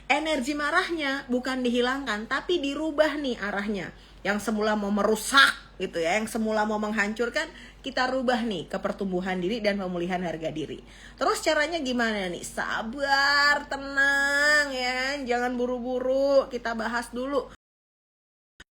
Energi marahnya bukan dihilangkan, tapi dirubah nih arahnya. Yang semula mau merusak gitu ya, yang semula mau menghancurkan, kita rubah nih ke pertumbuhan diri dan pemulihan harga diri. Terus caranya gimana nih? Sabar, tenang ya, jangan buru-buru, kita bahas dulu.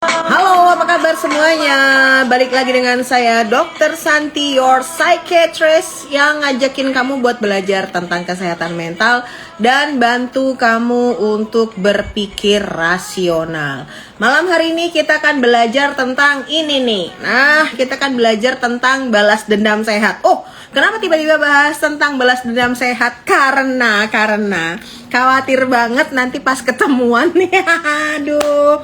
Halo, apa kabar semuanya? Balik lagi dengan saya Dr. Santi, your psychiatrist, yang ngajakin kamu buat belajar tentang kesehatan mental dan bantu kamu untuk berpikir rasional. Malam hari ini kita akan belajar tentang ini nih. Nah, kita akan belajar tentang balas dendam sehat. Oh, kenapa tiba-tiba bahas tentang balas dendam sehat? Karena khawatir banget nanti pas ketemuan nih. Aduh,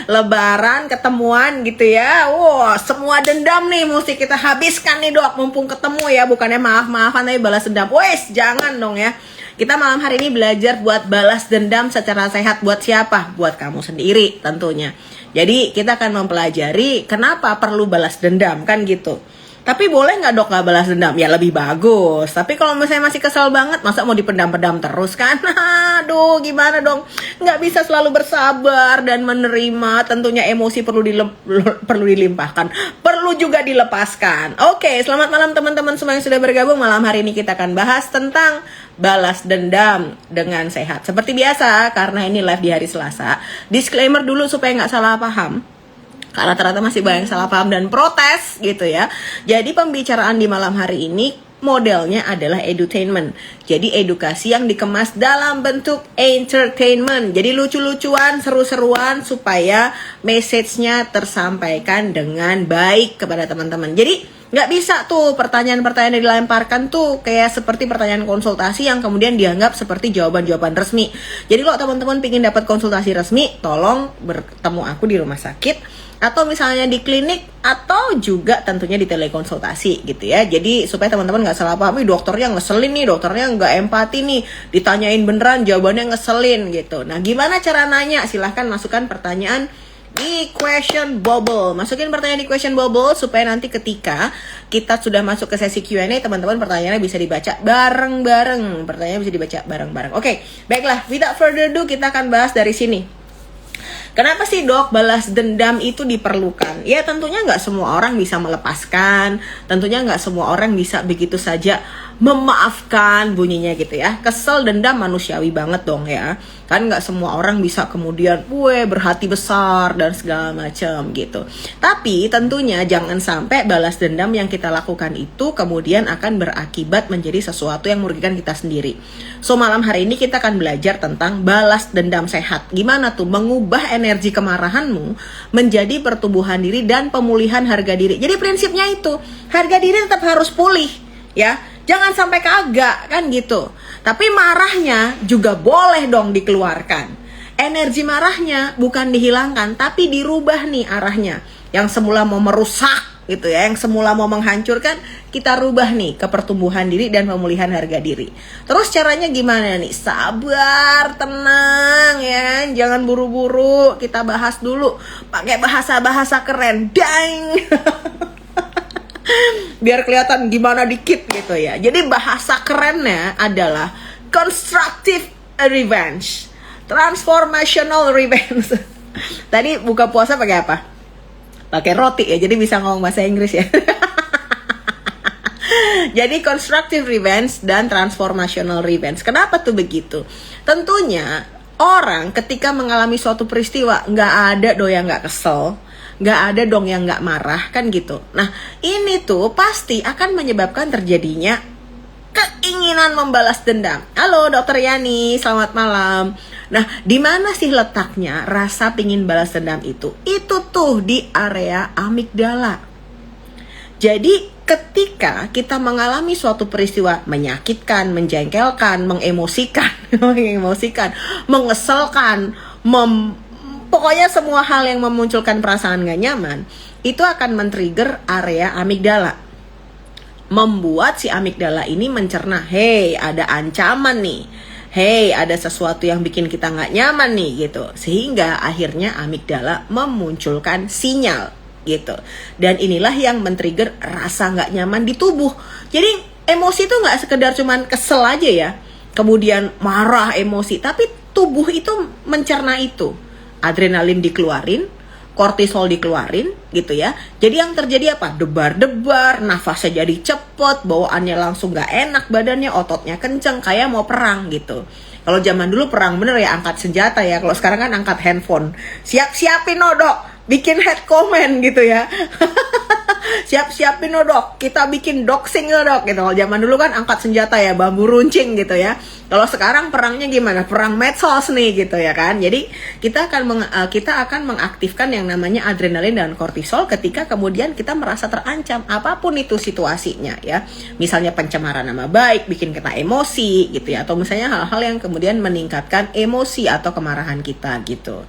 lebaran ketemuan gitu ya. Wow, semua dendam nih mesti kita habiskan nih dok, mumpung ketemu ya. Bukannya maaf-maafan tapi balas dendam. Wes, jangan dong ya. Kita malam hari ini belajar buat balas dendam secara sehat. Buat siapa? Buat kamu sendiri tentunya. Jadi kita akan mempelajari kenapa perlu balas dendam, kan gitu. Tapi boleh nggak dok nggak balas dendam? Ya lebih bagus. Tapi kalau misalnya masih kesel banget, masa mau dipendam-pendam terus kan? Aduh, gimana dong? Nggak bisa selalu bersabar dan menerima. Tentunya emosi perlu dilimpahkan, perlu juga dilepaskan. Oke, selamat malam teman-teman semua yang sudah bergabung. Malam hari ini kita akan bahas tentang balas dendam dengan sehat. Seperti biasa, karena ini live di hari Selasa, disclaimer dulu supaya nggak salah paham. Karena ternyata masih banyak salah paham dan protes gitu ya. Jadi pembicaraan di malam hari ini modelnya adalah edutainment. Jadi edukasi yang dikemas dalam bentuk entertainment. Jadi lucu-lucuan, seru-seruan supaya message-nya tersampaikan dengan baik kepada teman-teman. Jadi nggak bisa tuh pertanyaan-pertanyaan yang dilemparkan tuh kayak seperti pertanyaan konsultasi yang kemudian dianggap seperti jawaban-jawaban resmi. Jadi kalau teman-teman ingin dapat konsultasi resmi, tolong bertemu aku di rumah sakit atau misalnya di klinik atau juga tentunya di telekonsultasi gitu ya. Jadi supaya teman-teman nggak salah paham, dokternya ngeselin nih, dokternya nggak empati nih, ditanyain beneran jawabannya ngeselin gitu. Nah gimana cara nanya? Silahkan masukkan pertanyaan di question bubble. Masukin pertanyaan di question bubble supaya nanti ketika kita sudah masuk ke sesi Q&A, teman-teman pertanyaannya bisa dibaca bareng-bareng. Pertanyaannya bisa dibaca bareng-bareng. Oke, baiklah, without further ado kita akan bahas dari sini. Kenapa sih dok balas dendam itu diperlukan? Ya tentunya nggak semua orang bisa melepaskan. Tentunya nggak semua orang bisa begitu saja memaafkan bunyinya gitu ya. Kesel, dendam manusiawi banget dong ya. Kan nggak semua orang bisa kemudian berhati besar dan segala macam gitu. Tapi tentunya jangan sampai balas dendam yang kita lakukan itu kemudian akan berakibat menjadi sesuatu yang merugikan kita sendiri. So malam hari ini kita akan belajar tentang balas dendam sehat. Gimana tuh mengubah energi kemarahanmu menjadi pertumbuhan diri dan pemulihan harga diri. Jadi prinsipnya itu, harga diri tetap harus pulih ya. Jangan sampai kagak kan gitu. Tapi marahnya juga boleh dong dikeluarkan. Energi marahnya bukan dihilangkan, tapi dirubah nih arahnya. Yang semula mau merusak gitu ya, yang semula mau menghancurkan, kita rubah nih ke pertumbuhan diri dan pemulihan harga diri. Terus caranya gimana nih? Sabar, tenang ya, jangan buru-buru. Kita bahas dulu pakai bahasa-bahasa keren. Dang. Biar kelihatan gimana dikit gitu ya. Jadi bahasa kerennya adalah constructive revenge, transformational revenge. Tadi buka puasa pakai apa? Pakai roti ya, jadi bisa ngomong bahasa Inggris ya. Jadi constructive revenge dan transformational revenge. Kenapa tuh begitu? Tentunya orang ketika mengalami suatu peristiwa, nggak ada dong yang nggak kesel, nggak ada dong yang nggak marah kan gitu. Nah ini tuh pasti akan menyebabkan terjadinya keinginan membalas dendam. Halo Dokter Yani, selamat malam. Nah di mana sih letaknya rasa pingin balas dendam itu? Itu tuh di area amigdala. Jadi ketika kita mengalami suatu peristiwa menyakitkan, menjengkelkan, mengemosikan, mengeselkan, pokoknya semua hal yang memunculkan perasaan gak nyaman, itu akan men-trigger area amigdala. Membuat si amigdala ini mencerna, hey ada ancaman nih, hey ada sesuatu yang bikin kita gak nyaman nih gitu. Sehingga akhirnya amigdala memunculkan sinyal gitu. Dan inilah yang men-trigger rasa gak nyaman di tubuh. Jadi emosi itu gak sekedar cuman kesel aja ya, kemudian marah emosi, tapi tubuh itu mencerna itu. Adrenalin dikeluarin, kortisol dikeluarin gitu ya. Jadi yang terjadi apa? Debar-debar, nafasnya jadi cepet, bawaannya langsung gak enak badannya, ototnya kenceng, kayak mau perang gitu. Kalau zaman dulu perang bener ya, angkat senjata ya. Kalau sekarang kan angkat handphone. Siap-siapin dok, bikin head comment gitu ya. Siap-siapin dok, kita bikin doxing dok gitu. Kalau zaman dulu kan angkat senjata ya, bambu runcing gitu ya. Kalau sekarang perangnya gimana? Perang medsos nih gitu ya kan. Jadi kita akan mengaktifkan yang namanya adrenalin dan kortisol ketika kemudian kita merasa terancam apapun itu situasinya ya. Misalnya pencemaran nama baik, bikin kita emosi gitu ya, atau misalnya hal-hal yang kemudian meningkatkan emosi atau kemarahan kita gitu.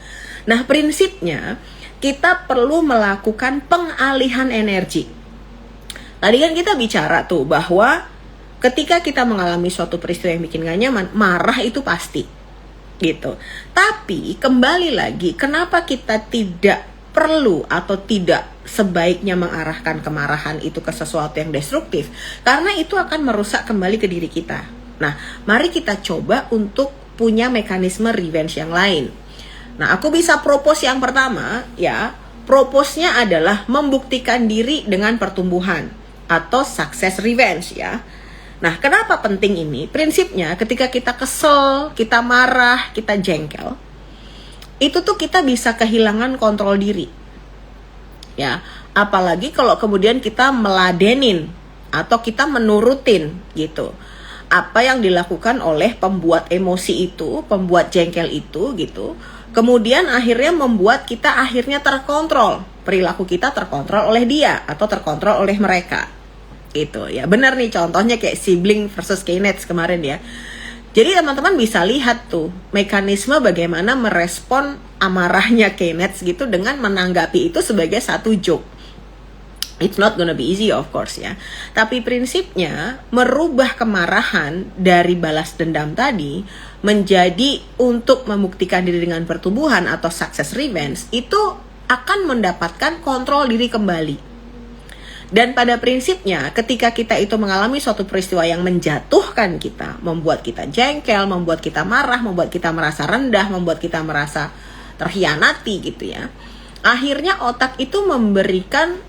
Nah, prinsipnya kita perlu melakukan pengalihan energi. Tadi kan kita bicara tuh bahwa ketika kita mengalami suatu peristiwa yang bikin gak nyaman, marah itu pasti gitu. Tapi kembali lagi, kenapa kita tidak perlu atau tidak sebaiknya mengarahkan kemarahan itu ke sesuatu yang destruktif? Karena itu akan merusak kembali ke diri kita. Nah, mari kita coba untuk punya mekanisme revenge yang lain. Nah, aku bisa propose yang pertama ya. Propose-nya adalah membuktikan diri dengan pertumbuhan atau success revenge ya. Nah, kenapa penting ini? Prinsipnya ketika kita kesel, kita marah, kita jengkel, itu tuh kita bisa kehilangan kontrol diri. Ya, apalagi kalau kemudian kita meladenin atau kita menurutin gitu apa yang dilakukan oleh pembuat emosi itu, pembuat jengkel itu gitu. Kemudian akhirnya membuat kita akhirnya terkontrol. Perilaku kita terkontrol oleh dia atau terkontrol oleh mereka. Gitu ya. Benar nih contohnya kayak sibling versus Keynes kemarin ya. Jadi teman-teman bisa lihat tuh mekanisme bagaimana merespon amarahnya Keynes gitu dengan menanggapi itu sebagai satu joke. It's not gonna be easy of course ya. Tapi prinsipnya merubah kemarahan dari balas dendam tadi menjadi untuk membuktikan diri dengan pertumbuhan atau success revenge, itu akan mendapatkan kontrol diri kembali. Dan pada prinsipnya ketika kita itu mengalami suatu peristiwa yang menjatuhkan kita, membuat kita jengkel, membuat kita marah, membuat kita merasa rendah, membuat kita merasa terhianati gitu ya, akhirnya otak itu memberikan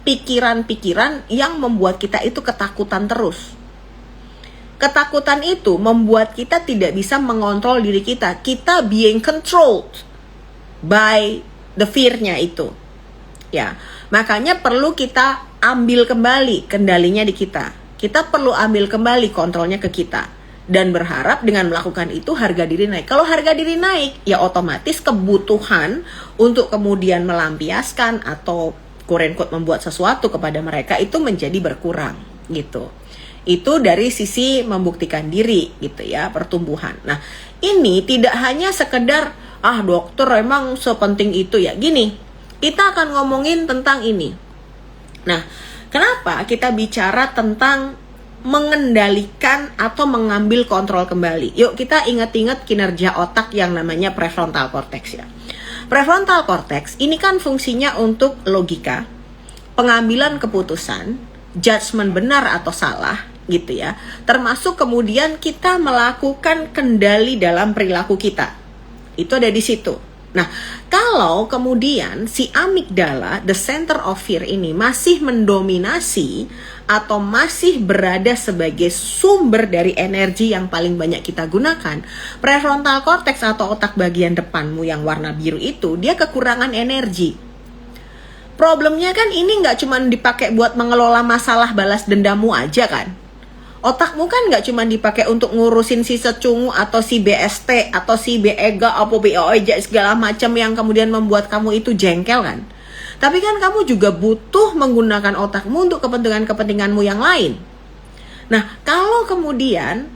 pikiran-pikiran yang membuat kita itu ketakutan terus. Ketakutan itu membuat kita tidak bisa mengontrol diri kita. Kita being controlled by the fear-nya itu. Ya, makanya perlu kita ambil kembali kendalinya di kita. Kita perlu ambil kembali kontrolnya ke kita. Dan berharap dengan melakukan itu harga diri naik. Kalau harga diri naik, ya otomatis kebutuhan untuk kemudian melampiaskan atau quote-unquote membuat sesuatu kepada mereka itu menjadi berkurang gitu. Itu dari sisi membuktikan diri gitu ya, pertumbuhan. Nah, ini tidak hanya sekedar dokter emang sepenting itu ya. Gini, kita akan ngomongin tentang ini. Nah, kenapa kita bicara tentang mengendalikan atau mengambil kontrol kembali? Yuk kita ingat-ingat kinerja otak yang namanya prefrontal cortex ya. Prefrontal cortex ini kan fungsinya untuk logika, pengambilan keputusan, judgement benar atau salah gitu ya. Termasuk kemudian kita melakukan kendali dalam perilaku kita. Itu ada di situ. Nah, kalau kemudian si amigdala, the center of fear ini masih mendominasi atau masih berada sebagai sumber dari energi yang paling banyak kita gunakan, prefrontal cortex atau otak bagian depanmu yang warna biru itu, dia kekurangan energi. Problemnya kan ini nggak cuma dipakai buat mengelola masalah balas dendammu aja kan. Otakmu kan nggak cuma dipakai untuk ngurusin si secungu atau si BST atau si BEGA atau BOEJ segala macam yang kemudian membuat kamu itu jengkel kan. Tapi kan kamu juga butuh menggunakan otakmu untuk kepentingan-kepentinganmu yang lain. Nah, kalau kemudian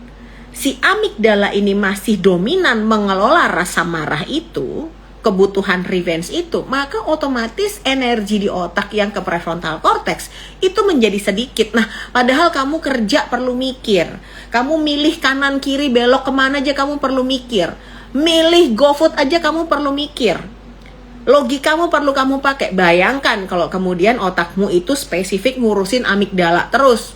si amigdala ini masih dominan mengelola rasa marah itu, kebutuhan revenge itu, maka otomatis energi di otak yang ke prefrontal cortex itu menjadi sedikit. Nah, padahal kamu kerja perlu mikir, kamu milih kanan kiri belok kemana aja kamu perlu mikir, milih GoFood aja kamu perlu mikir, logikamu perlu kamu pakai. Bayangkan kalau kemudian otakmu itu spesifik ngurusin amigdala terus.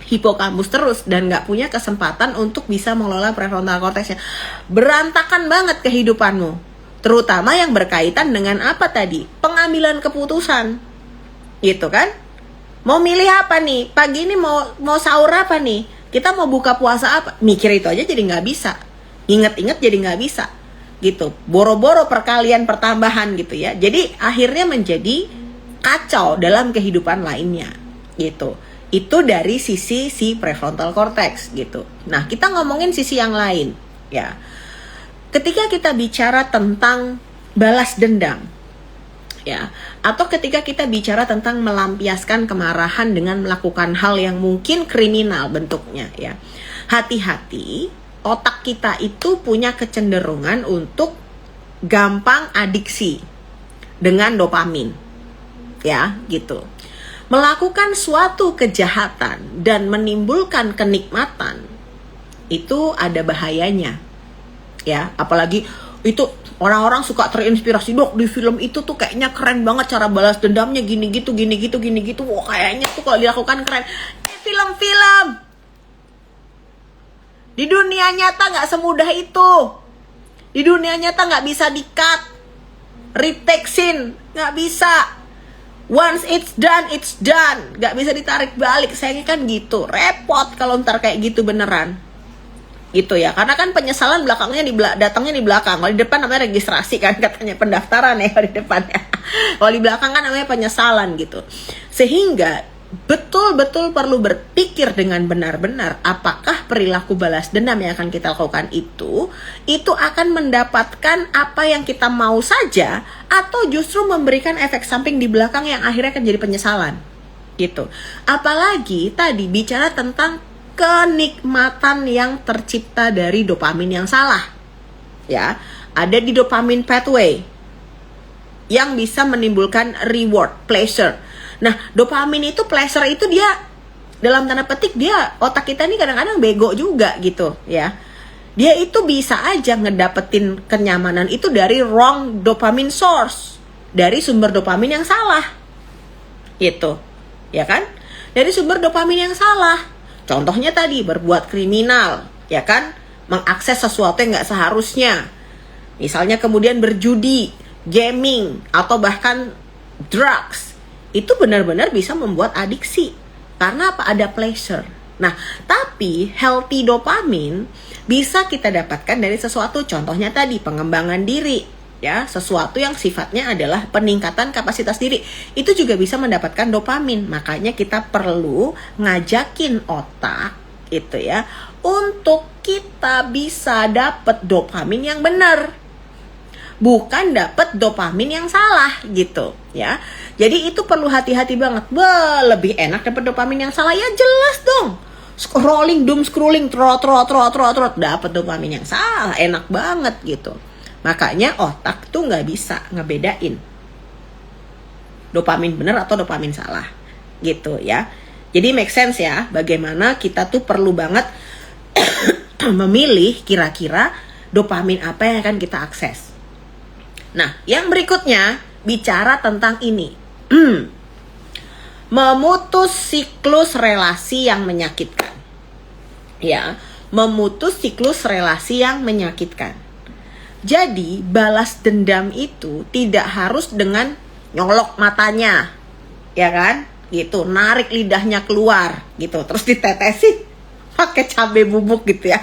hipokampus terus dan nggak punya kesempatan untuk bisa mengelola prefrontal cortexnya. Berantakan banget kehidupanmu, terutama yang berkaitan dengan apa tadi, pengambilan keputusan, gitu kan? Mau milih apa nih? Pagi ini mau sahur apa nih? Kita mau buka puasa apa? Mikir itu aja jadi nggak bisa, inget-inget jadi nggak bisa, gitu. Boro-boro perkalian pertambahan gitu ya. Jadi akhirnya menjadi kacau dalam kehidupan lainnya, gitu. Itu dari sisi si prefrontal cortex gitu. Nah, kita ngomongin sisi yang lain ya. Ketika kita bicara tentang balas dendam ya, atau ketika kita bicara tentang melampiaskan kemarahan dengan melakukan hal yang mungkin kriminal bentuknya ya. Hati-hati, otak kita itu punya kecenderungan untuk gampang adiksi dengan dopamin. Ya, gitu. Melakukan suatu kejahatan dan menimbulkan kenikmatan itu ada bahayanya ya, apalagi itu orang-orang suka terinspirasi, dok di film itu tuh kayaknya keren banget cara balas dendamnya gini gitu, wah kayaknya tuh kalau dilakukan keren. Film-film di dunia nyata nggak semudah itu. Di dunia nyata nggak bisa di-cut, retake scene nggak bisa. Once it's done, gak bisa ditarik balik. Sayangnya kan gitu, repot kalau ntar kayak gitu beneran, gitu ya. Karena kan penyesalan belakangnya datangnya di belakang. Kalau di depan namanya registrasi kan, katanya pendaftaran ya kalau di depannya. Kalau di belakang kan namanya penyesalan gitu. Sehingga betul-betul perlu berpikir dengan benar-benar apakah perilaku balas dendam yang akan kita lakukan itu akan mendapatkan apa yang kita mau saja, atau justru memberikan efek samping di belakang yang akhirnya akan jadi penyesalan gitu. Apalagi tadi bicara tentang kenikmatan yang tercipta dari dopamin yang salah ya. Ada di dopamin pathway yang bisa menimbulkan reward, pleasure. Nah, dopamin itu, pleasure itu dia dalam tanda petik dia, otak kita ini kadang-kadang bego juga gitu ya. Dia itu bisa aja ngedapetin kenyamanan itu dari wrong dopamine source, dari sumber dopamin yang salah gitu, ya kan? Dari sumber dopamin yang salah. Contohnya tadi berbuat kriminal, ya kan? Mengakses sesuatu yang nggak seharusnya. Misalnya kemudian berjudi, gaming, atau bahkan drugs. Itu benar-benar bisa membuat adiksi. Karena apa? Ada pleasure. Nah, tapi healthy dopamine bisa kita dapatkan dari sesuatu, contohnya tadi pengembangan diri, ya, sesuatu yang sifatnya adalah peningkatan kapasitas diri. Itu juga bisa mendapatkan dopamin. Makanya kita perlu ngajakin otak itu ya, untuk kita bisa dapat dopamin yang benar, bukan dapat dopamin yang salah gitu ya. Jadi itu perlu hati-hati banget. Lebih enak dapat dopamin yang salah ya, jelas dong. Scrolling, doom scrolling, trot, dapat dopamin yang salah, enak banget gitu. Makanya otak tuh nggak bisa ngebedain dopamin benar atau dopamin salah gitu ya. Jadi make sense ya, bagaimana kita tuh perlu banget memilih kira-kira dopamin apa yang akan kita akses. Nah, yang berikutnya bicara tentang ini. Memutus siklus relasi yang menyakitkan. Ya, memutus siklus relasi yang menyakitkan. Jadi, balas dendam itu tidak harus dengan nyolok matanya. Ya kan? Gitu, narik lidahnya keluar gitu, terus ditetesin pakai cabai bubuk gitu ya.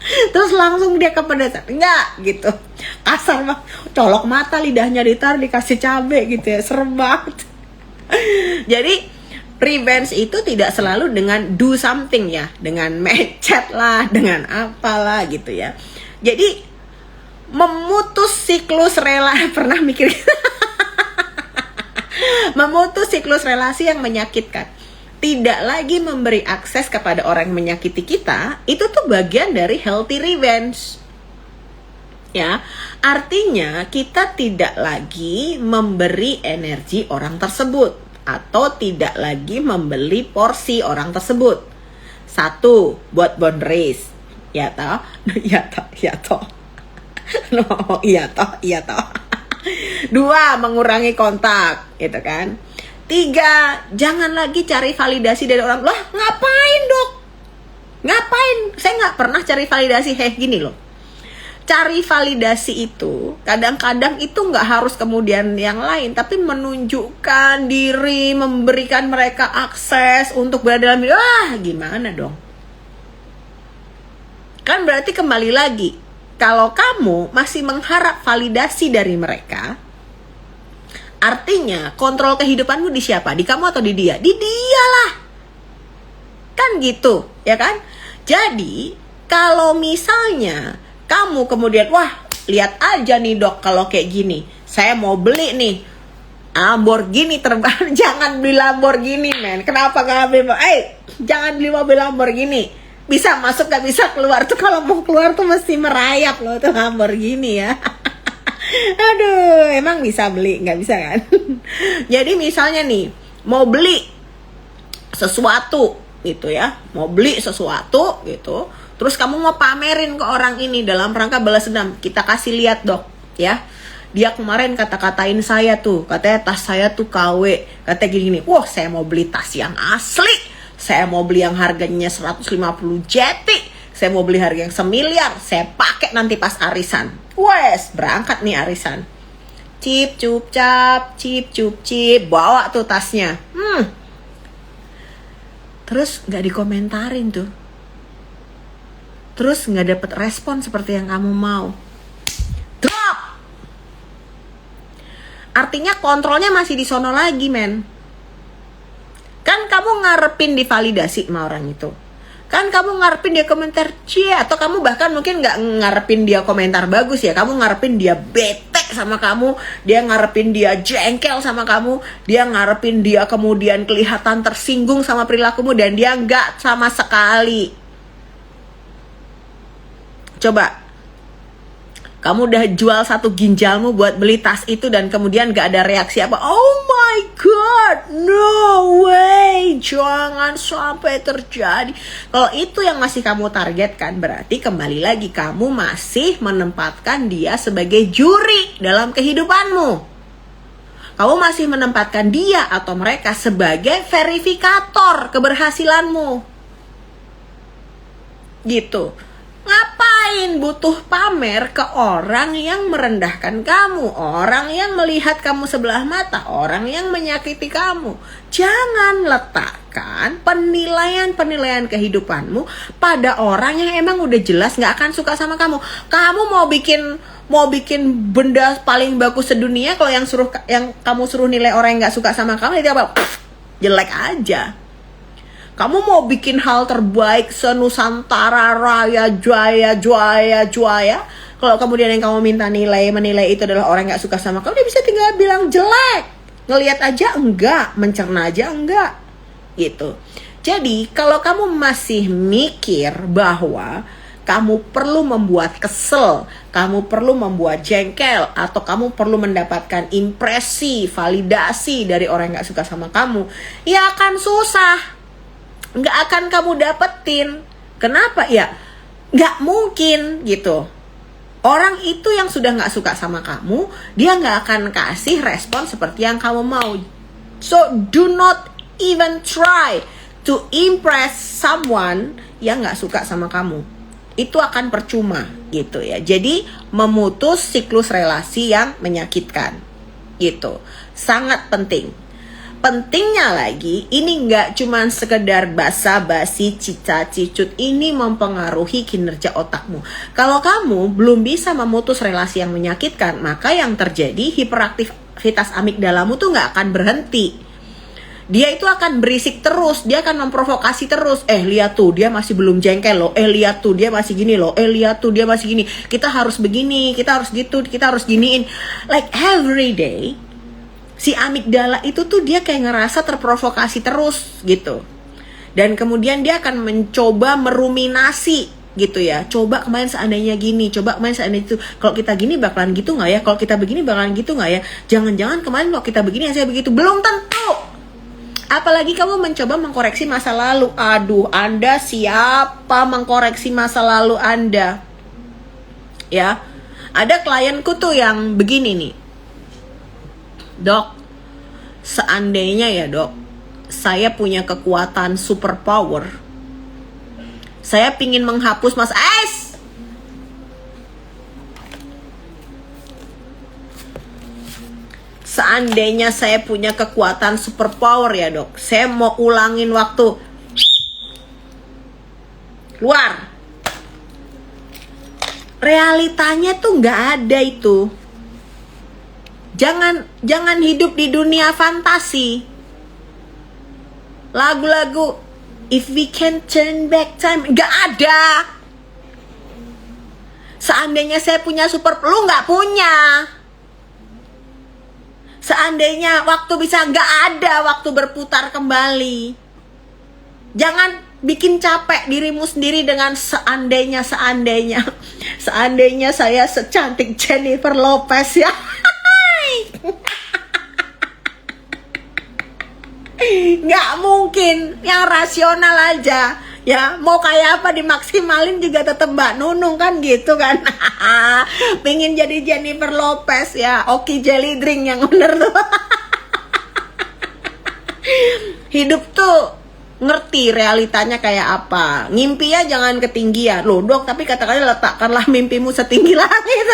Terus langsung dia kepedesan, enggak gitu, kasar mah, colok mata, lidahnya ditaruh, dikasih cabai gitu ya, serem banget. Jadi revenge itu tidak selalu dengan do something ya, dengan mecet lah, dengan apalah gitu ya. Jadi memutus siklus pernah mikir memutus siklus relasi yang menyakitkan, tidak lagi memberi akses kepada orang yang menyakiti kita, itu tuh bagian dari healthy revenge. Ya, artinya kita tidak lagi memberi energi orang tersebut, atau tidak lagi membeli porsi orang tersebut. Satu, buat boundaries. Ya toh? Ya toh. No, iya toh. Dua, mengurangi kontak, gitu kan. 3, jangan lagi cari validasi dari orang. Lah, ngapain dok? Ngapain? Saya nggak pernah cari validasi. Gini loh. Cari validasi itu, kadang-kadang itu nggak harus kemudian yang lain, tapi menunjukkan diri, memberikan mereka akses untuk berada dalam. Gimana dong? Kan berarti kembali lagi, kalau kamu masih mengharap validasi dari mereka, artinya kontrol kehidupanmu di siapa? Di kamu atau di dia? Di dia lah. Kan gitu, ya kan? Jadi, kalau misalnya kamu kemudian, lihat aja nih dok, kalau kayak gini, saya mau beli nih Lamborghini terbang. Jangan beli Lamborghini, men. Kenapa gak beli? Jangan beli mobil Lamborghini. Bisa masuk gak bisa keluar. Tuh kalau mau keluar tuh mesti merayap loh tuh Lamborghini ya. Aduh, emang bisa beli? Nggak bisa kan? Jadi misalnya nih, mau beli sesuatu gitu ya, mau beli sesuatu gitu, terus kamu mau pamerin ke orang ini dalam rangka balas dendam. Kita kasih lihat dok, ya. Dia kemarin kata-katain saya tuh, katanya tas saya tuh KW, katanya gini-gini. Saya mau beli tas yang asli, saya mau beli yang harganya 150 JT, saya mau beli harga yang 1 miliar, saya pakai nanti pas arisan. Berangkat nih arisan. Cip cup cap, cip cup cip, bawa tuh tasnya. Terus nggak dikomentarin tuh. Terus nggak dapet respon seperti yang kamu mau. Drop. Artinya kontrolnya masih di sono lagi, men. Kan kamu ngarepin divalidasi sama orang itu. Kan kamu ngarepin dia komentar atau kamu bahkan mungkin nggak ngarepin dia komentar bagus ya, kamu ngarepin dia bete sama kamu, dia ngarepin dia jengkel sama kamu, dia ngarepin dia kemudian kelihatan tersinggung sama perilakumu, dan dia nggak sama sekali. Coba kamu udah jual 1 ginjalmu buat beli tas itu dan kemudian gak ada reaksi apa. Oh my god, no way, jangan sampai terjadi. Kalau itu yang masih kamu targetkan, berarti kembali lagi kamu masih menempatkan dia sebagai juri dalam kehidupanmu. Kamu masih menempatkan dia atau mereka sebagai verifikator keberhasilanmu. Gitu. Ngapain butuh pamer ke orang yang merendahkan kamu, orang yang melihat kamu sebelah mata, orang yang menyakiti kamu? Jangan letakkan penilaian-penilaian kehidupanmu pada orang yang emang udah jelas gak akan suka sama kamu. Kamu mau bikin benda paling bagus sedunia, kalau yang kamu suruh nilai orang yang gak suka sama kamu, itu apa? Jelek aja. Kamu mau bikin hal terbaik senusantara raya jaya. Kalau kemudian yang kamu menilai itu adalah orang yang gak suka sama kamu, dia bisa tinggal bilang jelek. Ngelihat aja enggak, mencerna aja enggak. Gitu. Jadi kalau kamu masih mikir bahwa kamu perlu membuat kesel, kamu perlu membuat jengkel, atau kamu perlu mendapatkan impresi, validasi dari orang yang gak suka sama kamu, ya akan susah. Nggak akan kamu dapetin. Kenapa? Ya nggak mungkin gitu. Orang itu yang sudah nggak suka sama kamu, dia nggak akan kasih respon seperti yang kamu mau. So do not even try to impress someone yang nggak suka sama kamu. Itu akan percuma gitu ya. Jadi memutus siklus relasi yang menyakitkan gitu. Sangat penting. Pentingnya lagi, ini nggak cuma sekedar basa-basi, cica-cicut, ini mempengaruhi kinerja otakmu. Kalau kamu belum bisa memutus relasi yang menyakitkan, maka yang terjadi hiperaktivitas amigdalamu tuh nggak akan berhenti. Dia itu akan berisik terus, dia akan memprovokasi terus. Lihat tuh, dia masih belum jengkel loh. Lihat tuh, dia masih gini loh. Lihat tuh, dia masih gini. Kita harus begini, kita harus gitu, kita harus giniin. Like every day, si amigdala itu tuh dia kayak ngerasa terprovokasi terus gitu. Dan kemudian dia akan mencoba meruminasi gitu ya. Coba kemarin seandainya gini, coba kemarin seandainya itu. Kalau kita gini bakalan gitu gak ya? Kalau kita begini bakalan gitu gak ya? Jangan-jangan kemarin kalau kita begini saya begitu. Belum tentu. Apalagi kamu mencoba mengkoreksi masa lalu. Aduh, Anda siapa mengkoreksi masa lalu Anda? Ya, ada klienku tuh yang begini nih. Dok, seandainya ya dok, saya punya kekuatan superpower, saya pingin menghapus seandainya saya punya kekuatan superpower ya dok, saya mau ulangin waktu luar. Realitanya tuh nggak ada itu. Jangan hidup di dunia fantasi. Lagu-lagu if we can turn back time, nggak ada. Seandainya saya punya super, lu nggak punya. Seandainya waktu bisa, nggak ada waktu berputar kembali. Jangan bikin capek dirimu sendiri dengan seandainya. Seandainya saya secantik Jennifer Lopez ya. Nggak mungkin, yang rasional aja ya. Mau kayak apa dimaksimalin juga tetap Mbak Nunung kan gitu kan. Pengen jadi Jennifer Lopez ya, Oki Jelly Drink yang bener tuh. Hidup tuh ngerti realitanya kayak apa. Ngimpi ya jangan ketinggian. Loh dok, tapi kata-kata letakkanlah mimpimu setinggi langit.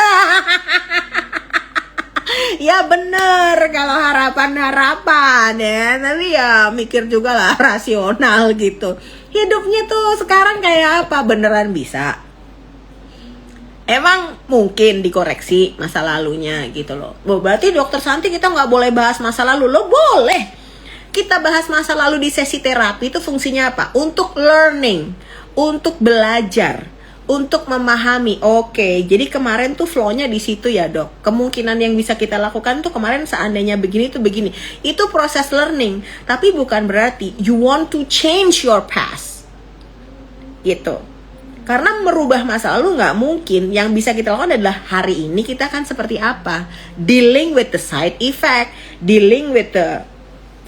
Ya bener, kalau harapan ya, tapi ya mikir juga lah, rasional gitu. Hidupnya tuh sekarang kayak apa, beneran bisa? Emang mungkin dikoreksi masa lalunya gitu loh. Berarti dokter Santi kita nggak boleh bahas masa lalu. Lo boleh. Kita bahas masa lalu di sesi terapi itu fungsinya apa? Untuk learning, untuk belajar, untuk memahami. Oke, jadi kemarin tuh flow-nya di situ ya dok. Kemungkinan yang bisa kita lakukan tuh kemarin seandainya begini tuh begini. Itu proses learning, tapi bukan berarti you want to change your past. Gitu. Karena merubah masa lalu nggak mungkin. Yang bisa kita lakukan adalah hari ini kita kan seperti apa. Dealing with the side effect, dealing with the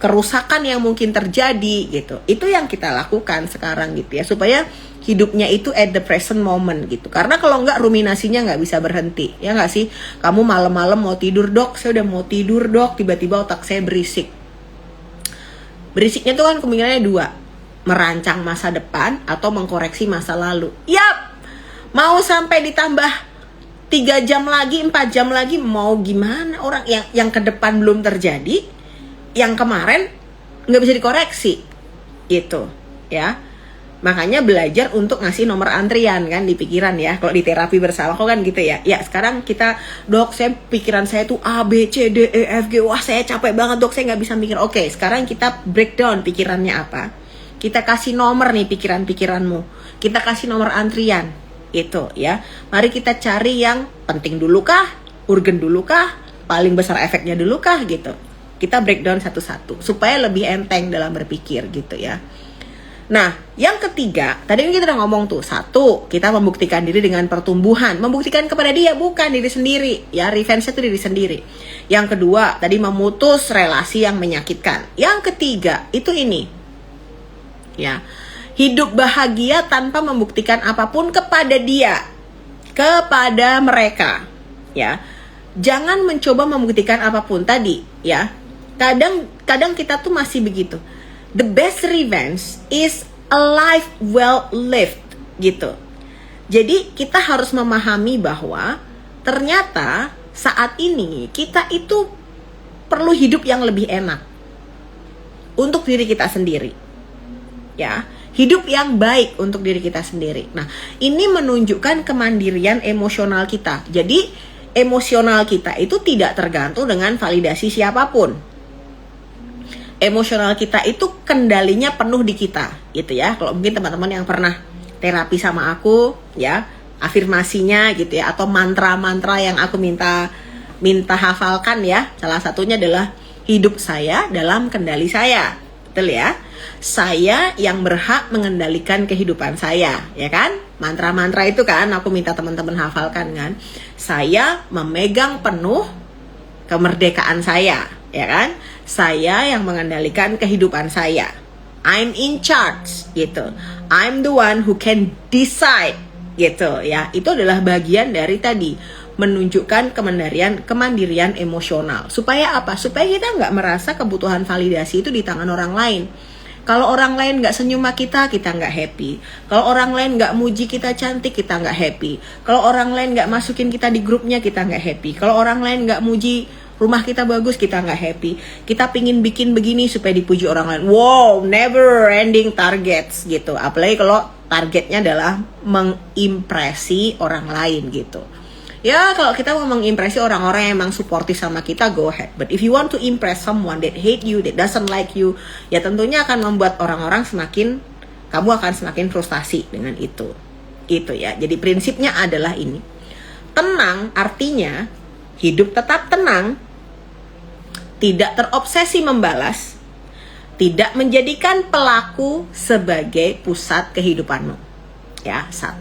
kerusakan yang mungkin terjadi gitu. Itu yang kita lakukan sekarang gitu ya, supaya hidupnya itu at the present moment gitu. Karena kalau enggak ruminasinya nggak bisa berhenti. Ya nggak sih? Kamu malam-malam mau tidur dok, saya udah mau tidur dok, tiba-tiba otak saya berisik. Berisiknya tuh kan kemungkinannya dua, merancang masa depan atau mengkoreksi masa lalu. Yap, mau sampai ditambah 3 jam lagi, 4 jam lagi, mau gimana orang yang ke depan belum terjadi, yang kemarin nggak bisa dikoreksi gitu ya. Makanya belajar untuk ngasih nomor antrian kan di pikiran ya. Kalau di terapi bersama kok kan gitu ya. Ya sekarang kita, dok saya pikiran saya tuh A, B, C, D, E, F, G. Wah saya capek banget dok, saya nggak bisa mikir. Oke, sekarang kita breakdown pikirannya apa. Kita kasih nomor nih pikiran-pikiranmu. Kita kasih nomor antrian itu ya. Mari kita cari yang penting dulu kah, urgen dulu kah, paling besar efeknya dulu kah gitu. Kita breakdown satu-satu supaya lebih enteng dalam berpikir gitu ya. Nah, yang ketiga, tadi kita udah ngomong tuh, satu, kita membuktikan diri dengan pertumbuhan. Membuktikan kepada dia, bukan diri sendiri. Ya, revenge itu diri sendiri. Yang kedua, tadi memutus relasi yang menyakitkan. Yang ketiga, itu ini. Ya, hidup bahagia tanpa membuktikan apapun kepada dia, kepada mereka. Ya, jangan mencoba membuktikan apapun tadi. Ya, kadang kita tuh masih begitu. The best revenge is a life well lived gitu. Jadi kita harus memahami bahwa ternyata saat ini kita itu perlu hidup yang lebih enak untuk diri kita sendiri. Ya, hidup yang baik untuk diri kita sendiri. Nah, ini menunjukkan kemandirian emosional kita. Jadi emosional kita itu tidak tergantung dengan validasi siapapun. Emosional kita itu kendalinya penuh di kita gitu ya. Kalau mungkin teman-teman yang pernah terapi sama aku ya, afirmasinya gitu ya, atau mantra-mantra yang aku minta hafalkan ya. Salah satunya adalah hidup saya dalam kendali saya. Betul ya? Saya yang berhak mengendalikan kehidupan saya, ya kan? Mantra-mantra itu kan aku minta teman-teman hafalkan kan. Saya memegang penuh kemerdekaan saya, ya kan? Saya yang mengendalikan kehidupan saya. I'm in charge gitu. I'm the one who can decide gitu ya. Itu adalah bagian dari tadi menunjukkan kemandirian emosional. Supaya apa? Supaya kita nggak merasa kebutuhan validasi itu di tangan orang lain. Kalau orang lain nggak senyum sama kita nggak happy. Kalau orang lain nggak muji kita cantik, kita nggak happy. Kalau orang lain nggak masukin kita di grupnya, kita nggak happy. Kalau orang lain nggak muji rumah kita bagus, kita nggak happy. Kita pingin bikin begini supaya dipuji orang lain. Wow, never ending targets gitu. Apalagi kalau targetnya adalah mengimpresi orang lain gitu. Ya, kalau kita mau mengimpresi orang-orang yang emang supportive sama kita, go ahead. But if you want to impress someone that hate you, that doesn't like you, ya tentunya akan membuat orang-orang kamu akan semakin frustasi dengan itu. Itu ya. Jadi prinsipnya adalah ini. Tenang artinya hidup tetap tenang, tidak terobsesi membalas, tidak menjadikan pelaku sebagai pusat kehidupanmu. Ya, 1,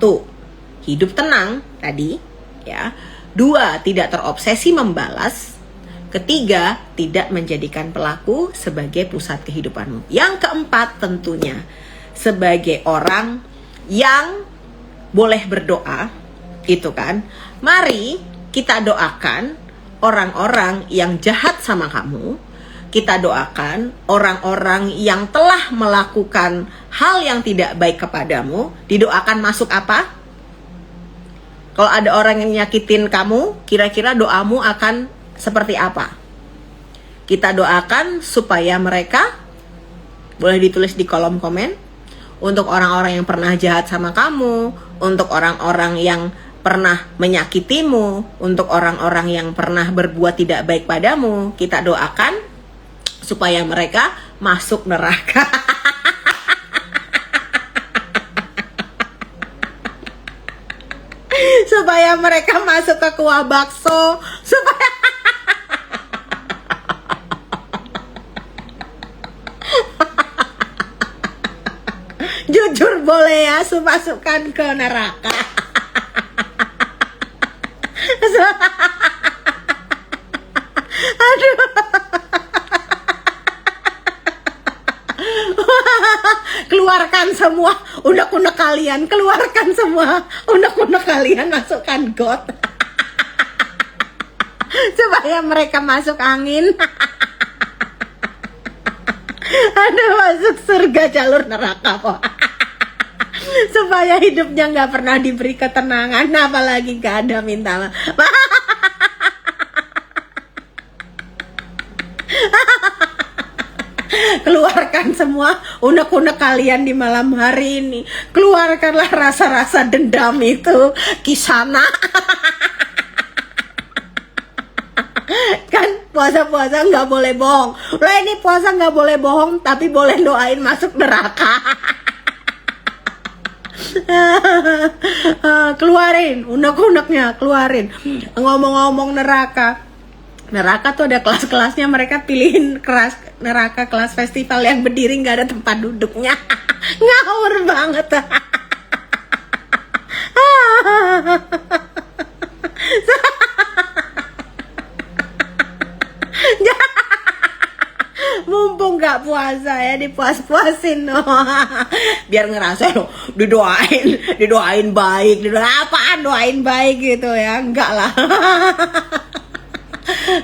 hidup tenang tadi. Ya, 2, tidak terobsesi membalas. 3, tidak menjadikan pelaku sebagai pusat kehidupanmu. Yang keempat tentunya sebagai orang yang boleh berdoa, itu kan. Mari kita doakan orang-orang yang jahat sama kamu. Kita doakan orang-orang yang telah melakukan hal yang tidak baik kepadamu. Didoakan masuk apa? Kalau ada orang yang nyakitin kamu, kira-kira doamu akan seperti apa? Kita doakan supaya mereka, boleh ditulis di kolom komen, untuk orang-orang yang pernah jahat sama kamu, untuk orang-orang yang pernah menyakitimu, untuk orang-orang yang pernah berbuat tidak baik padamu, kita doakan supaya mereka masuk neraka. Supaya mereka masuk ke kuah bakso, supaya jujur boleh ya, masukkan ke neraka. Aduh. Keluarkan semua unek-unek kalian, keluarkan semua unek-unek kalian, masukkan got supaya mereka masuk angin. Aduh, masuk surga jalur neraka kok. Supaya hidupnya nggak pernah diberi ketenangan, apalagi gak ada minta. Keluarkan semua unek-unek kalian di malam hari ini. Keluarkanlah rasa-rasa dendam itu, Kisana. Kan puasa-puasa nggak boleh bohong. Lah ini puasa nggak boleh bohong, tapi boleh doain masuk neraka. Keluarin unek-uneknya, keluarin. Ngomong-ngomong neraka tuh ada kelas-kelasnya, mereka pilihin neraka kelas festival yang berdiri nggak ada tempat duduknya. Ngawur banget. Mumpung nggak puasa ya, dipuas-puasin no. Biar ngerasa loh, didoain baik, apaan doain baik gitu ya, enggak lah.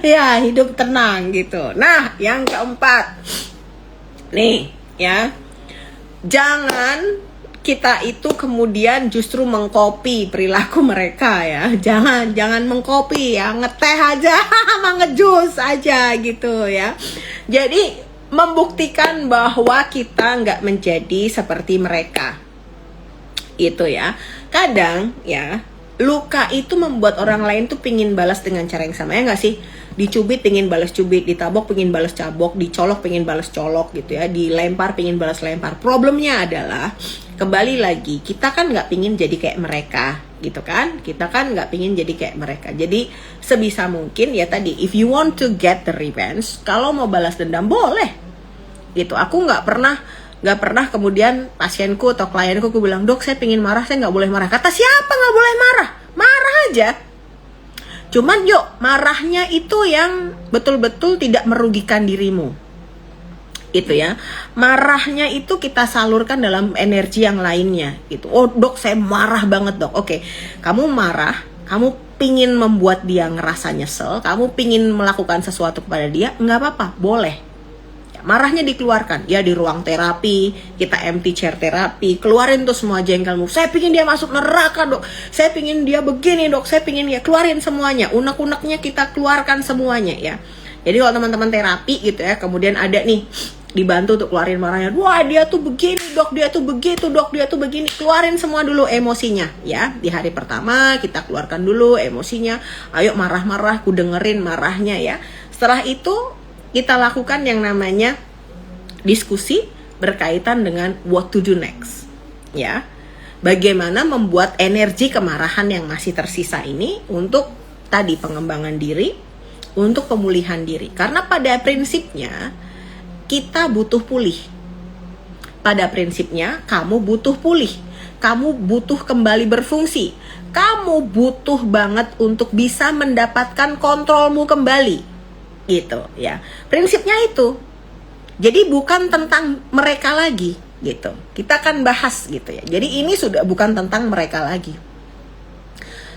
Ya, hidup tenang gitu. Nah, yang keempat nih ya, jangan kita itu kemudian justru mengcopy perilaku mereka ya. Jangan mengcopy ya, ngeteh aja sama ngejus aja gitu ya. Jadi membuktikan bahwa kita nggak menjadi seperti mereka. Itu ya. Kadang ya, luka itu membuat orang lain tuh pingin balas dengan cara yang sama, ya nggak sih? Dicubit pingin balas cubit, ditabok pingin balas cabok, dicolok pingin balas colok gitu ya, dilempar pingin balas lempar. Problemnya adalah, kembali lagi, kita kan nggak pingin jadi kayak mereka gitu kan? Kita kan nggak pingin jadi kayak mereka. Jadi sebisa mungkin ya tadi, if you want to get the revenge, kalau mau balas dendam boleh gitu. Aku nggak pernah kemudian pasienku atau klienku aku bilang, dok saya pingin marah, saya nggak boleh marah. Kata siapa nggak boleh marah? Marah aja. Cuman yuk, marahnya itu yang betul-betul tidak merugikan dirimu. Itu ya. Marahnya itu kita salurkan dalam energi yang lainnya gitu. Oh dok, saya marah banget dok. Oke, kamu marah, kamu pingin membuat dia ngerasa nyesel, kamu pingin melakukan sesuatu kepada dia, nggak apa-apa, boleh. Marahnya dikeluarkan, ya di ruang terapi, kita empty chair terapi, keluarin tuh semua jengkelmu. Saya pingin dia masuk neraka dok, saya pingin dia begini dok, saya pingin dia, keluarin semuanya, unek-uneknya kita keluarkan semuanya ya. Jadi kalau teman-teman terapi gitu ya, kemudian ada nih, dibantu untuk keluarin marahnya, wah dia tuh begini dok, dia tuh begitu dok, dia tuh begini, keluarin semua dulu emosinya ya. Di hari pertama kita keluarkan dulu emosinya, ayo marah-marah, ku dengerin marahnya ya. Setelah itu kita lakukan yang namanya diskusi berkaitan dengan what to do next ya. Bagaimana membuat energi kemarahan yang masih tersisa ini untuk tadi pengembangan diri, untuk pemulihan diri. Karena pada prinsipnya kita butuh pulih. Pada prinsipnya kamu butuh pulih. Kamu butuh kembali berfungsi. Kamu butuh banget untuk bisa mendapatkan kontrolmu kembali. Gitu ya. Prinsipnya itu. Jadi bukan tentang mereka lagi gitu. Kita akan bahas gitu ya. Jadi ini sudah bukan tentang mereka lagi.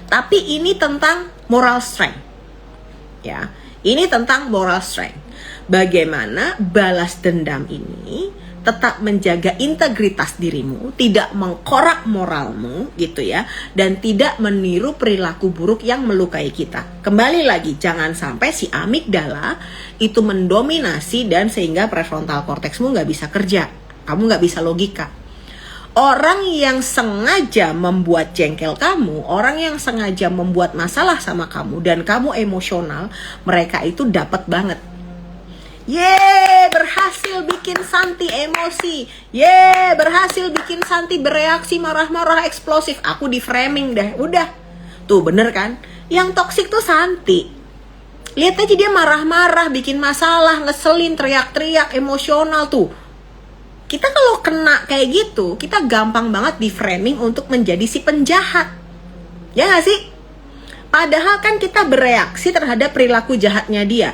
Tapi ini tentang moral strength. Ya. Ini tentang moral strength. Bagaimana balas dendam ini tetap menjaga integritas dirimu, tidak mengkorak moralmu gitu ya, dan tidak meniru perilaku buruk yang melukai kita. Kembali lagi, jangan sampai si amigdala itu mendominasi dan sehingga prefrontal korteksmu nggak bisa kerja, kamu nggak bisa logika. Orang yang sengaja membuat jengkel kamu, orang yang sengaja membuat masalah sama kamu dan kamu emosional, mereka itu dapat banget. Yeay, berhasil bikin Santi emosi. Yeay, berhasil bikin Santi bereaksi marah-marah eksplosif. Aku di framing deh, udah. Tuh bener kan? Yang toksik tuh Santi. Lihat aja dia marah-marah, bikin masalah, ngeselin, teriak-teriak, emosional tuh. Kita kalau kena kayak gitu, kita gampang banget di framing untuk menjadi si penjahat. Ya gak sih? Padahal kan kita bereaksi terhadap perilaku jahatnya dia.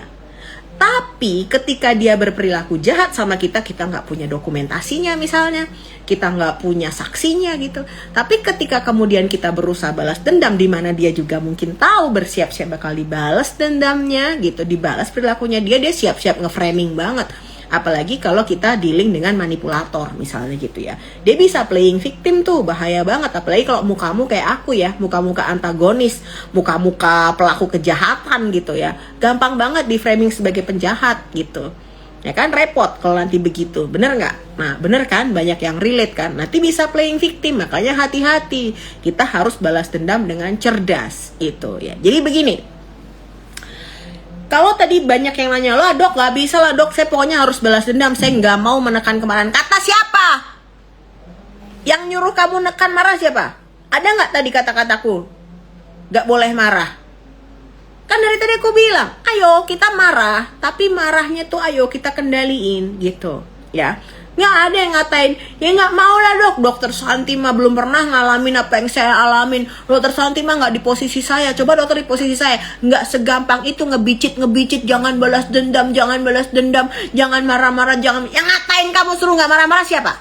Tapi ketika dia berperilaku jahat sama kita, kita nggak punya dokumentasinya misalnya, kita nggak punya saksinya gitu. Tapi ketika kemudian kita berusaha balas dendam, di mana dia juga mungkin tahu bersiap-siap bakal dibalas dendamnya gitu, dibalas perilakunya dia siap-siap nge-framing banget. Apalagi kalau kita dealing dengan manipulator misalnya gitu ya. Dia bisa playing victim tuh, bahaya banget. Apalagi kalau mukamu kayak aku ya, muka-muka antagonis, muka-muka pelaku kejahatan gitu ya. Gampang banget di framing sebagai penjahat gitu. Ya kan, repot kalau nanti begitu. Bener nggak? Nah bener kan, banyak yang relate kan. Nanti bisa playing victim, makanya hati-hati. Kita harus balas dendam dengan cerdas gitu ya. Jadi begini, kalau tadi banyak yang nanya, lah dok gak bisa lah dok, saya pokoknya harus balas dendam, saya gak mau menekan kemarahan. Kata siapa? Yang nyuruh kamu nekan marah siapa? Ada gak tadi kata-kataku? Gak boleh marah. Kan dari tadi aku bilang, ayo kita marah, tapi marahnya tuh ayo kita kendaliin gitu ya. Nggak ada yang ngatain, ya nggak mau lah dok, dokter Santi mah belum pernah ngalamin apa yang saya alamin. Dokter Santi mah nggak di posisi saya, coba dokter di posisi saya. Nggak segampang itu ngebicit, jangan balas dendam, jangan marah-marah, jangan. Yang ngatain kamu suruh nggak marah-marah siapa?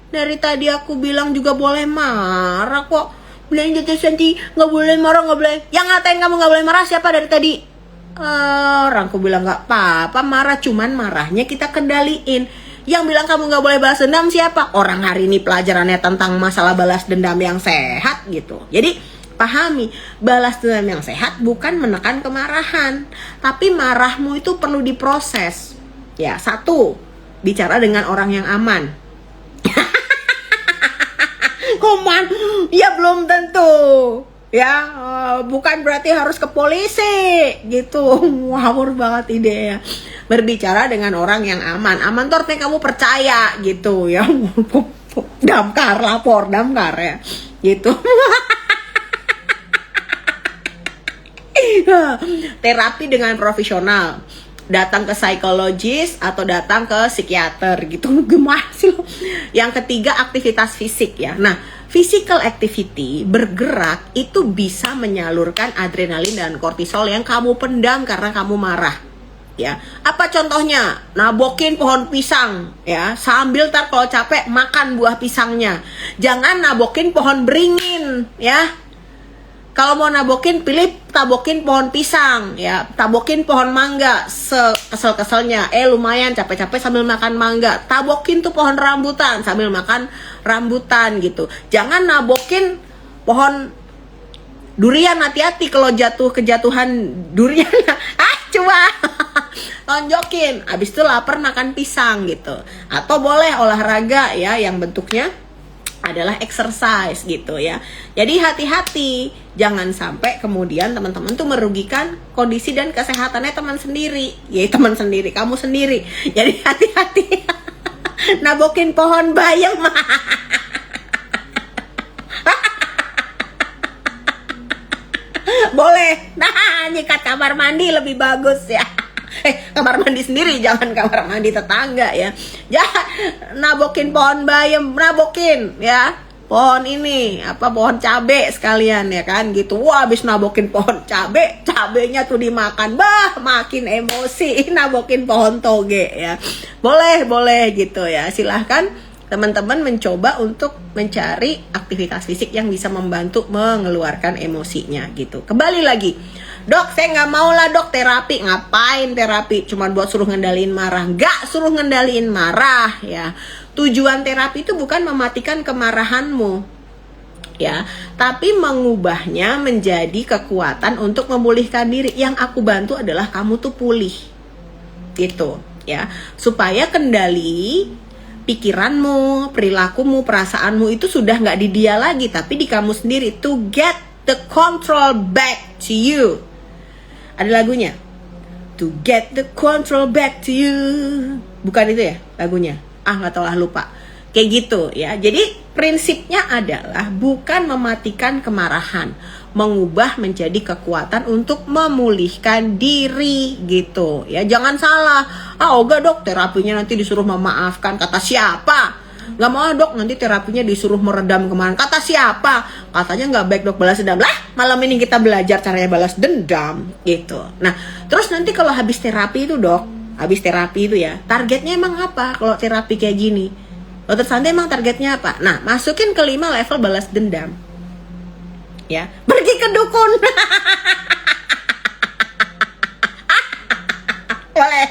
Dari tadi aku bilang juga boleh marah kok. Bilang dokter Santi nggak boleh marah, nggak boleh. Yang ngatain kamu nggak boleh marah siapa dari tadi? Orangku bilang gak apa-apa marah, cuman marahnya kita kendaliin. Yang bilang kamu gak boleh balas dendam siapa? Orang hari ini pelajarannya tentang masalah balas dendam yang sehat gitu. Jadi pahami, balas dendam yang sehat bukan menekan kemarahan, tapi marahmu itu perlu diproses. Ya, satu, bicara dengan orang yang aman. Koman, ya belum tentu. Ya, bukan berarti harus ke polisi gitu. Ngawur banget ide ya. Berbicara dengan orang yang aman. Aman tuh artinya kamu percaya gitu ya. Damkar, lapor damkar ya. Gitu. Terapi dengan profesional. Datang ke psikologis atau datang ke psikiater gitu. Gimana sih lo? Yang ketiga, aktivitas fisik ya. Nah, physical activity, bergerak itu bisa menyalurkan adrenalin dan kortisol yang kamu pendam karena kamu marah. Ya, apa contohnya? Nabokin pohon pisang, ya, sambil tar kalau capek makan buah pisangnya. Jangan nabokin pohon beringin, ya. Kalau mau nabokin, pilih tabokin pohon pisang ya, tabokin pohon mangga kesel-keselnya. Lumayan capek-capek sambil makan mangga. Tabokin tuh pohon rambutan sambil makan rambutan gitu. Jangan nabokin pohon durian, hati-hati kalau kejatuhan durian. Coba tonjokin. Abis itu lapar makan pisang gitu. Atau boleh olahraga ya yang bentuknya adalah exercise gitu ya. Jadi hati-hati, jangan sampai kemudian teman-teman tuh merugikan kondisi dan kesehatannya teman sendiri. Ya teman sendiri, kamu sendiri. Jadi hati-hati. Nabokin pohon bayam. Boleh. Nah, nyikat kamar mandi lebih bagus ya. Kamar mandi sendiri, jangan kamar mandi tetangga ya. Jangan nabokin pohon bayam, nabokin ya. Pohon ini, pohon cabe sekalian ya kan gitu. Wah, habis nabokin pohon cabe, cabenya tuh dimakan. Bah, makin emosi. Nabokin pohon toge ya. Boleh gitu ya. Silahkan teman-teman mencoba untuk mencari aktivitas fisik yang bisa membantu mengeluarkan emosinya gitu. Kembali lagi, dok saya nggak mau lah dok terapi. Ngapain terapi? Cuman buat suruh ngendaliin marah. Nggak suruh ngendaliin marah ya. Tujuan terapi itu bukan mematikan kemarahanmu ya, tapi mengubahnya menjadi kekuatan untuk memulihkan diri. Yang aku bantu adalah kamu tuh pulih gitu ya, supaya kendali pikiranmu, perilakumu, perasaanmu itu sudah nggak di dia lagi, tapi di kamu sendiri. To get the control back to you. Ada lagunya. To get the control back to you. Bukan itu ya lagunya? Nggak tahu lah, lupa. Kayak gitu ya. Jadi prinsipnya adalah bukan mematikan kemarahan, mengubah menjadi kekuatan untuk memulihkan diri gitu ya. Jangan salah. Enggak dok, terapinya nanti disuruh memaafkan. Kata siapa? Nggak mau dok, nanti terapinya disuruh meredam kemarahan. Kata siapa? Katanya nggak baik dok balas dendam. Lah, malam ini kita belajar caranya balas dendam gitu. Nah, terus nanti kalau habis terapi itu dok, habis terapi itu ya, targetnya emang apa kalau terapi kayak gini? Dokter Santi emang targetnya apa? Nah, masukin ke 5 level balas dendam ya, pergi ke dukun. Boleh.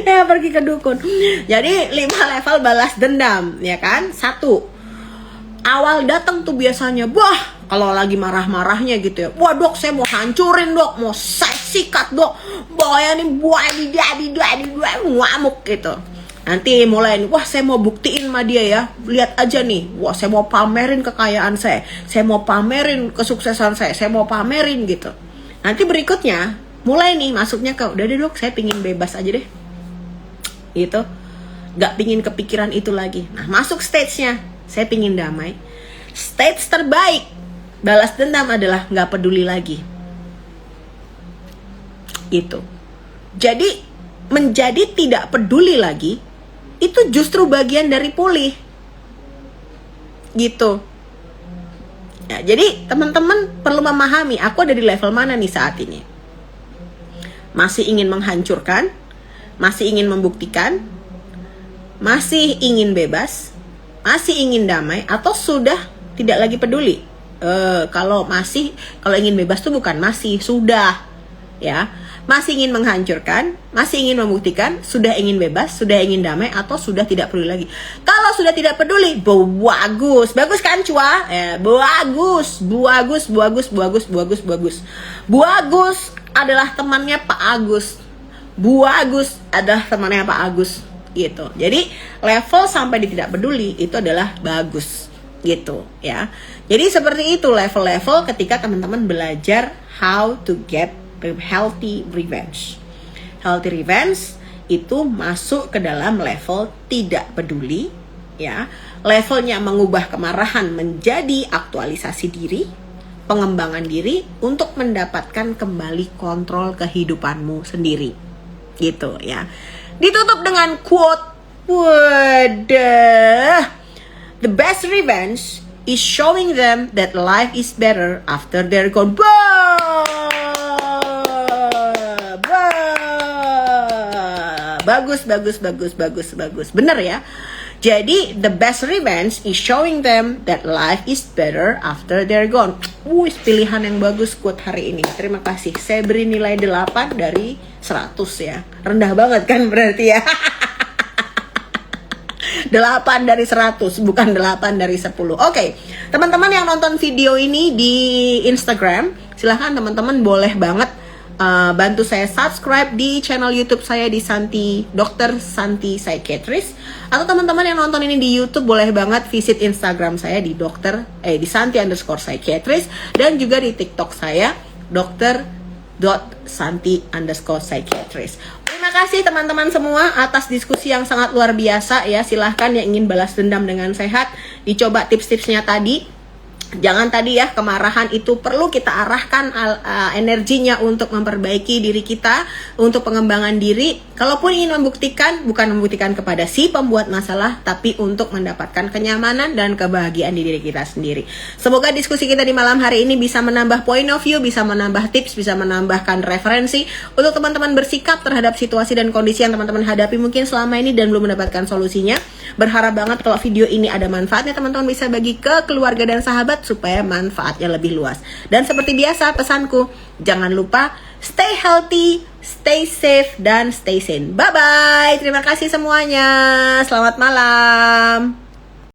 Ya, pergi ke dukun. Jadi 5 level balas dendam ya kan. 1, awal datang tuh biasanya, kalau lagi marah-marahnya gitu ya, wah dok saya mau hancurin dok, mau saya sikat dok, boya nih ngamuk gitu. Nanti mulai nih, wah saya mau buktiin sama dia ya, lihat aja nih, wah saya mau pamerin kekayaan saya mau pamerin kesuksesan saya mau pamerin gitu. Nanti berikutnya mulai nih masuknya ke, udah deh dok saya pingin bebas aja deh gitu, gak pingin kepikiran itu lagi. Nah masuk stage-nya, saya pingin damai. Stage terbaik balas dendam adalah gak peduli lagi gitu. Jadi menjadi tidak peduli lagi itu justru bagian dari pulih gitu ya. Jadi teman-teman perlu memahami, aku ada di level mana nih saat ini. Masih ingin menghancurkan, masih ingin membuktikan, masih ingin bebas, masih ingin damai, atau sudah tidak lagi peduli. Kalau ingin bebas tuh bukan masih, sudah ya. Masih ingin menghancurkan, masih ingin membuktikan, sudah ingin bebas, sudah ingin damai, atau sudah tidak peduli lagi. Kalau sudah tidak peduli, bagus kan cua? Bagus adalah temannya Pak Agus. Bu Agus adalah temannya Pak Agus gitu. Jadi level sampai di tidak peduli itu adalah bagus gitu ya. Jadi seperti itu level-level ketika teman-teman belajar how to get healthy revenge. Healthy revenge itu masuk ke dalam level tidak peduli ya. Levelnya mengubah kemarahan menjadi aktualisasi diri, pengembangan diri untuk mendapatkan kembali kontrol kehidupanmu sendiri gitu ya. Ditutup dengan quote, wadah, the best revenge is showing them that life is better after they're gone. Bagus. Bener ya. Jadi the best revenge is showing them that life is better after they're gone. Pilihan yang bagus quote hari ini. Terima kasih. Saya beri nilai 8 dari 100 ya. Rendah banget kan berarti ya. 8 dari 100, bukan 8 dari 10. Oke, teman-teman yang nonton video ini di Instagram, silahkan teman-teman boleh banget bantu saya subscribe di channel YouTube saya di Dr. Santi Psychiatrist. Atau teman-teman yang nonton ini di YouTube boleh banget visit Instagram saya di Santi_Psychiatrist dan juga di TikTok saya Dr.Santi_Psychiatrist. Terima kasih teman-teman semua atas diskusi yang sangat luar biasa ya. Silahkan yang ingin balas dendam dengan sehat, dicoba tips-tipsnya tadi. Jangan tadi ya, kemarahan itu perlu kita arahkan energinya untuk memperbaiki diri kita, untuk pengembangan diri. Kalaupun ingin membuktikan, bukan membuktikan kepada si pembuat masalah, tapi untuk mendapatkan kenyamanan dan kebahagiaan di diri kita sendiri. Semoga diskusi kita di malam hari ini bisa menambah point of view, bisa menambah tips, bisa menambahkan referensi untuk teman-teman bersikap terhadap situasi dan kondisi yang teman-teman hadapi mungkin selama ini dan belum mendapatkan solusinya. Berharap banget kalau video ini ada manfaatnya, teman-teman bisa bagi ke keluarga dan sahabat supaya manfaatnya lebih luas. Dan seperti biasa pesanku, jangan lupa stay healthy, stay safe, dan stay sane. Bye-bye. Terima kasih semuanya. Selamat malam.